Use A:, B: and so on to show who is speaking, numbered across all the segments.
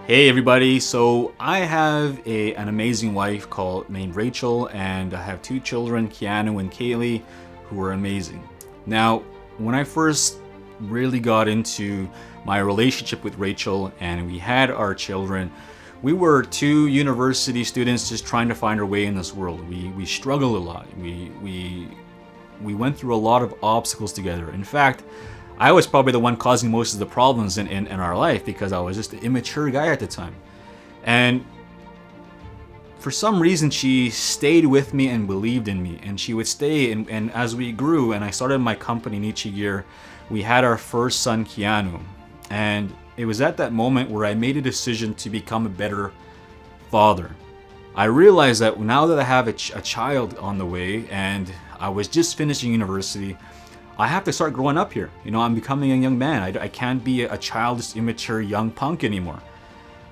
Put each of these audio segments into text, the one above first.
A: Hey everybody, so I have an amazing wife named Rachel, and I have two children, Keanu and Kaylee, who are amazing. Now, when I first really got into my relationship with Rachel and we had our children, we were two university students just trying to find our way in this world. We struggled a lot. We went through a lot of obstacles together. In fact, I was probably the one causing most of the problems in our life because I was just an immature guy at the time. And for some reason, she stayed with me and believed in me. And she would stay. And as we grew and I started my company Nichi Gear, we had our first son, Keanu. And it was at that moment where I made a decision to become a better father. I realized that now that I have a child on the way and I was just finishing university, I have to start growing up here. You know, I'm becoming a young man. I can't be a childish, immature, young punk anymore.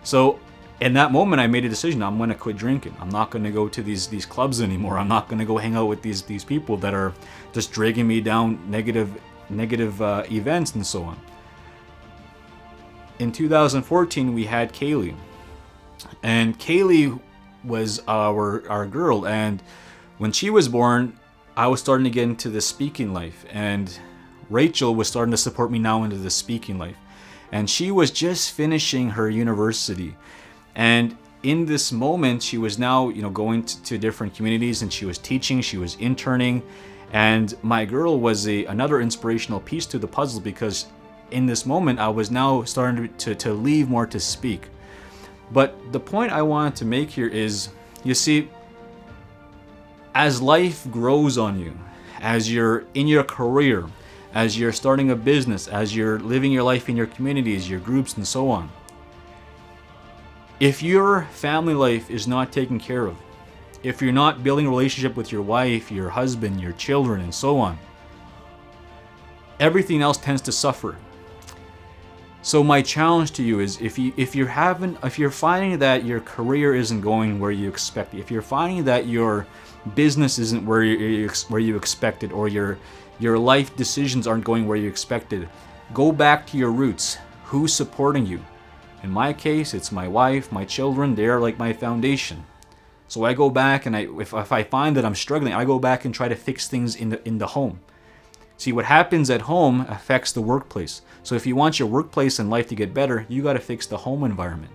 A: So in that moment, I made a decision. I'm going to quit drinking. I'm not going to go to these clubs anymore. I'm not going to go hang out with these people that are just dragging me down negative events and so on. In 2014, we had Kaylee. And Kaylee was our girl. And when she was born, I was starting to get into the speaking life, and Rachel was starting to support me now into the speaking life. And she was just finishing her university. And in this moment, she was now, going to different communities, and she was teaching, she was interning. And my girl was another inspirational piece to the puzzle, because in this moment, I was now starting to leave more to speak. But the point I wanted to make here is, you see, as life grows on you, as you're in your career, as you're starting a business, as you're living your life in your communities, your groups, and so on, if your family life is not taken care of, if you're not building a relationship with your wife, your husband, your children, and so on, everything else tends to suffer. So my challenge to you is, if you're finding that your career isn't going where you expect, if you're finding that your business isn't where you expected, or your life decisions aren't going where you expected, go back to your roots. Who's supporting you? In my case, it's my wife, my children. They're like my foundation. So I go back, and if I find that I'm struggling, I go back and try to fix things in the home. See, what happens at home affects the workplace. So if you want your workplace and life to get better, you got to fix the home environment.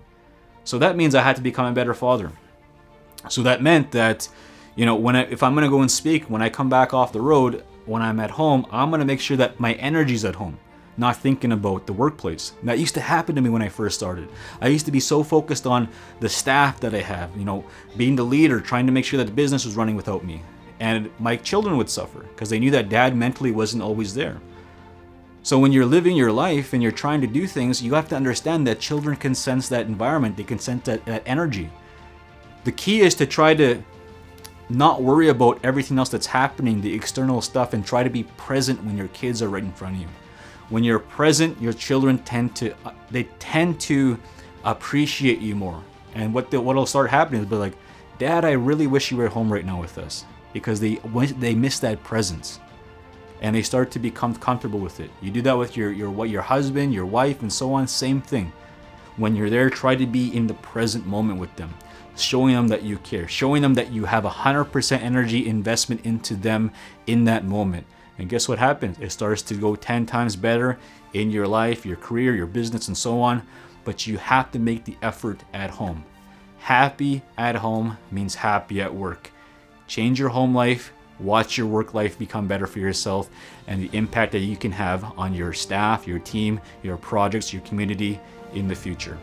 A: So that means I had to become a better father. So that meant that, if I'm going to go and speak, when I come back off the road, when I'm at home, I'm going to make sure that my energy's at home, not thinking about the workplace. And that used to happen to me when I first started. I used to be so focused on the staff that I have, being the leader, trying to make sure that the business was running without me. And my children would suffer because they knew that dad mentally wasn't always there. So when you're living your life and you're trying to do things, you have to understand that children can sense that environment. They can sense that energy. The key is to try to not worry about everything else that's happening, the external stuff, and try to be present when your kids are right in front of you. When you're present, your children tend to appreciate you more. And what'll start happening is be like, Dad, I really wish you were home right now with us. Because they miss that presence, and they start to become comfortable with it. You do that with your husband, your wife, and so on. Same thing. When you're there, try to be in the present moment with them, showing them that you care, showing them that you have 100% energy investment into them in that moment. And guess what happens? It starts to go 10 times better in your life, your career, your business, and so on. But you have to make the effort at home. Happy at home means happy at work. Change your home life, watch your work life become better for yourself, and the impact that you can have on your staff, your team, your projects, your community in the future.